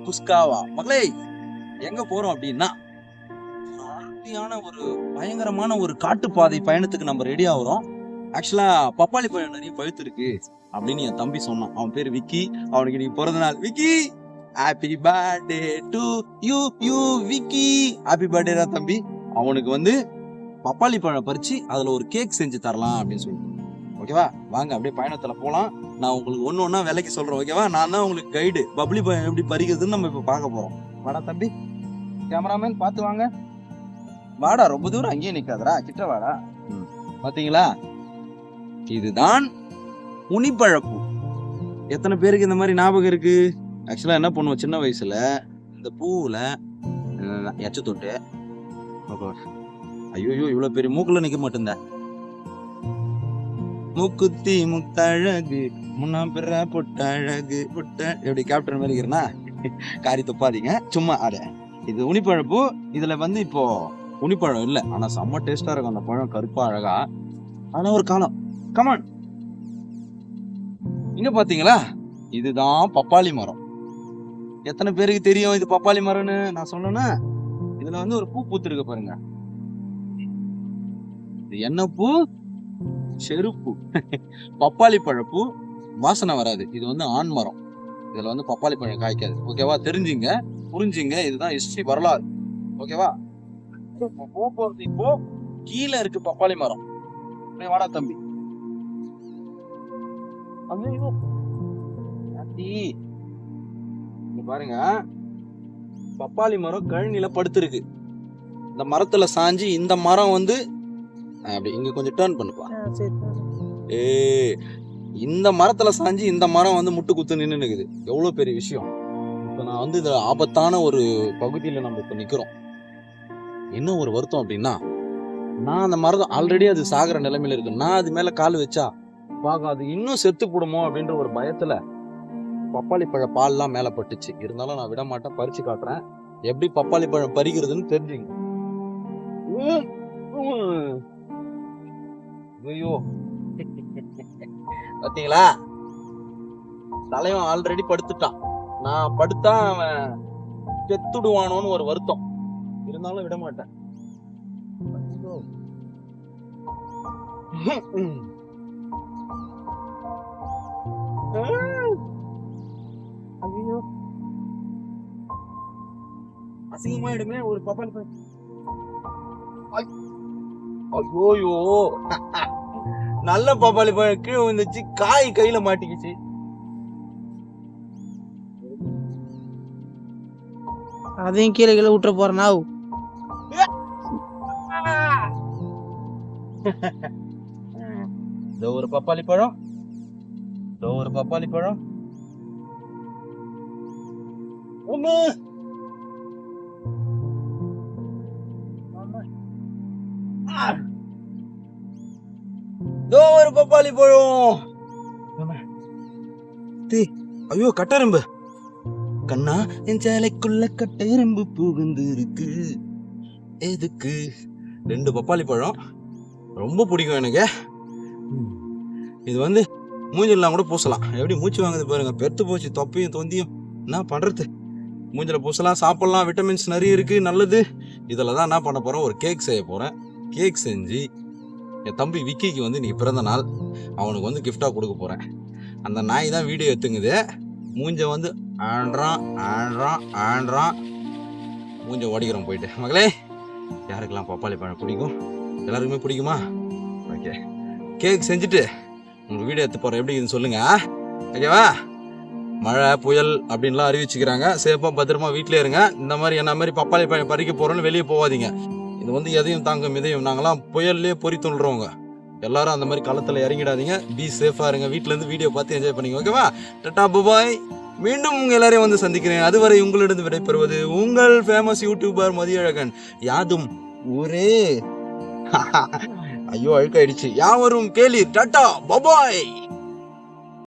குஸ்காவா. மகளே எங்க போறோம் அப்படின்னா ஒரு பயங்கரமான ஒரு காட்டுப்பாதை பயணத்துக்கு நம்ம ரெடி ஆகுறோம். ஆக்சுவலா பப்பாளி பழம் நிறைய பழுத்து இருக்கு அப்படின்னு என் தம்பி சொன்னான். அவன் பேரு விக்கி. அவனுக்கு நீ பிறந்த நாள். Vicky happy birthday to you you Vicky. Happy birthday தான் தம்பி. அவனுக்கு வந்து பப்பாளி பழம் பறிச்சு அதுல ஒரு கேக் செஞ்சு தரலாம் அப்படின்னு சொல்லிட்டு. ஓகேவா, வாங்க அப்படியே பயணத்துல போலாம். நான் உங்களுக்கு ஒண்ணு ஒண்ணா விலைக்கு சொல்றேன். ஓகேவா, நான் தான் உங்களுக்கு கைடு. பப்ளி பழம் எப்படி பறிக்கிறதுன்னு நம்ம இப்ப பார்க்க போறோம். வாடா தம்பி, கேமராமேன் பார்த்து வாங்க. வாடா, ரொம்ப தூரம் அங்கேயே நிக்காதடா, கிட்ட வாடா. பாத்தீங்களா, இதுதான் உனிப்பழப்பூ. எத்தனை பேருக்கு இந்த மாதிரி ஞாபகம் இருக்கு? ஆக்சுவலா என்ன பண்ணுவோம் சின்ன வயசுல, இந்த பூவுல எச்ச தொட்டு, ஐயோ இவ்வளவு பெரிய மூக்குல நிக்க மாட்டேன். மூக்குத்தி முத்தழகு முன்னா பிற பொட்டழகு பொட்ட எப்படி கேப்டன் மாதிரி இருக்கிறனா காரி துப்பாதீங்க சும்மா. அட இது உனிப்பழப்பூ. இதுல வந்து இப்போ உனிப்பழம் இல்ல, ஆனா செம்ம டேஸ்டா இருக்கும் அந்த பழம், கருப்பா அழகா. ஆனா ஒரு காலம் கமான் இங்க பாத்தீங்களா, இதுதான் பப்பாளி மரம். எத்தனை பேருக்கு தெரியும் இது பப்பாளி மரம்னு நான் சொன்னேன்னா? இதுல வந்து ஒரு பூ பூத்திருக்கு பாருங்க. இது என்ன பூ? செருப்பு. பப்பாளி பழப்பூ. வாசனை வராது. இது வந்து ஆண் மரம். இதுல வந்து பப்பாளி பழம் காய்க்காது. ஓகேவா, தெரிஞ்சுங்க, புரிஞ்சுங்க. இதுதான் ஹிஸ்டரி, வரலாறு. ஓகேவா, போறது இப்போ கீழே இருக்கு பப்பாளி மரம். வாடா தம்பி. பாருங்க, பப்பாளி மரம் கழனில படுத்திருக்கு. இந்த மரத்துல சாஞ்சி இந்த மரம் வந்து அப்படி இங்க கொஞ்சம் டர்ன் பண்ணுப்பா. இந்த மரத்துல சாஞ்சி இந்த மரம் வந்து முட்டு குத்து நின்று இருக்குது. எவ்வளவு பெரிய விஷயம். இப்ப நான் வந்து இந்த ஆபத்தான ஒரு பகுதியில நம்ம இப்ப நிக்கிறோம். என்ன ஒரு வருத்தம் அப்படின்னா, நான் அந்த மரம் ஆல்ரெடி அது சாகிற நிலைமையில இருக்கு. நான் அது மேல கால் வச்சா பாக்க அது இன்னும் செத்து போடுமோ அப்படின்ற ஒரு பயத்துல பப்பாளி பழ பால்லாம் மேல பட்டுச்சு. இருந்தாலும் நான் விட மாட்டேன், பறிச்சு காட்டுறேன். எப்படி பப்பாளி பழம் பறிக்கிறதுன்னு தெரிஞ்சுங்க. ஐயோ பாத்தீங்களா, தலைவன் ஆல்ரெடி படுத்துட்டான். நான் படுத்தா அவன் செத்துடுவானோன்னு ஒரு வருத்தம். இருந்தாலும் விட மாட்டேன். ஐயோ அசிங்கமாயிடுமே ஒரு பப்பாளி பழம். ஐயோயோ நல்ல பப்பாளி பழம் கீழே வந்துச்சு, காய் கையில மாட்டிக்கிச்சு. அதையும் கீழே கீழே விட்டுற போறனா? இதோ ஒரு பப்பாளி பழம், இதோ ஒரு பப்பாளி பழம். ஒண்ணு ஒரு பப்பாளி பழம். ஐயோ கட்டெரும்பு. கண்ணா என் சேலைக்குள்ள கட்டெரும்பு புகுந்து இருக்கு எதுக்கு? 2 பப்பாளி பழம் ரொம்ப பிடிக்கும் எனக்கு. இது வந்து மூஞ்சிலாம் கூட பூசலாம். எப்படி மூச்சு வாங்குது பாருங்க, பெருத்து போச்சு தொப்பையும் தொந்தியும். என்ன பண்றது, மூஞ்சில பூசலாம், சாப்பிடலாம், விட்டமின்ஸ் நிறைய இருக்கு, நல்லது. இதில் தான் என்ன பண்ண போறோம், ஒரு கேக் செய்ய போறேன். கேக் செஞ்சு என் தம்பி விக்கிக்கு வந்து இன்னைக்கு பிறந்த நாள், அவனுக்கு வந்து கிஃப்டா கொடுக்க போறேன். அந்த நாய் தான் வீடியோ எடுத்துங்குது. மூஞ்ச வந்து ஆண்ட்ரான் மூஞ்ச ஓடிக்கிறோம் போயிட்டு. மகளே, யாருக்கெல்லாம் பப்பாளி பழம் பிடிக்கும்? எல்லாருக்குமே பிடிக்குமா? ஓகே, கேக் செஞ்சுட்டு உங்களுக்கு வீடியோ எடுத்து போறேன். எப்படி இதுன்னு சொல்லுங்க. ஓகேவா, மழை புயல் அப்படின்லாம் அறிவிச்சுக்கிறாங்க. சேஃபா பத்திரமா வீட்டிலே இருங்க. இந்த மாதிரி என்ன மாதிரி பப்பாளி பழம் பறிக்க போறோன்னு வெளியே போகாதீங்க. இது வந்து எதையும் தாங்கும் இதையும். நாங்களாம் புயல்லே பொறி துள்ளுறவங்க. எல்லாரும் அந்த மாதிரி களத்துல இறங்கிடாதீங்க. பி சேஃபா இருங்க. வீட்டுல இருந்து வீடியோ பார்த்து என்ஜாய் பண்ணிங்க. ஓகேவா, டாடா பாய். மீண்டும் உங்க எல்லாரையும் வந்து சந்திக்கிறேன். அதுவரை உங்களிடம் விடைபெறுவது உங்கள் ஃபேமஸ் யூடியூபர் மதியழகன். யாதும் ஊரே ஐயோ அழுக்காயிடுச்சு. யாவரும் கேளீர். டாடா பாய்.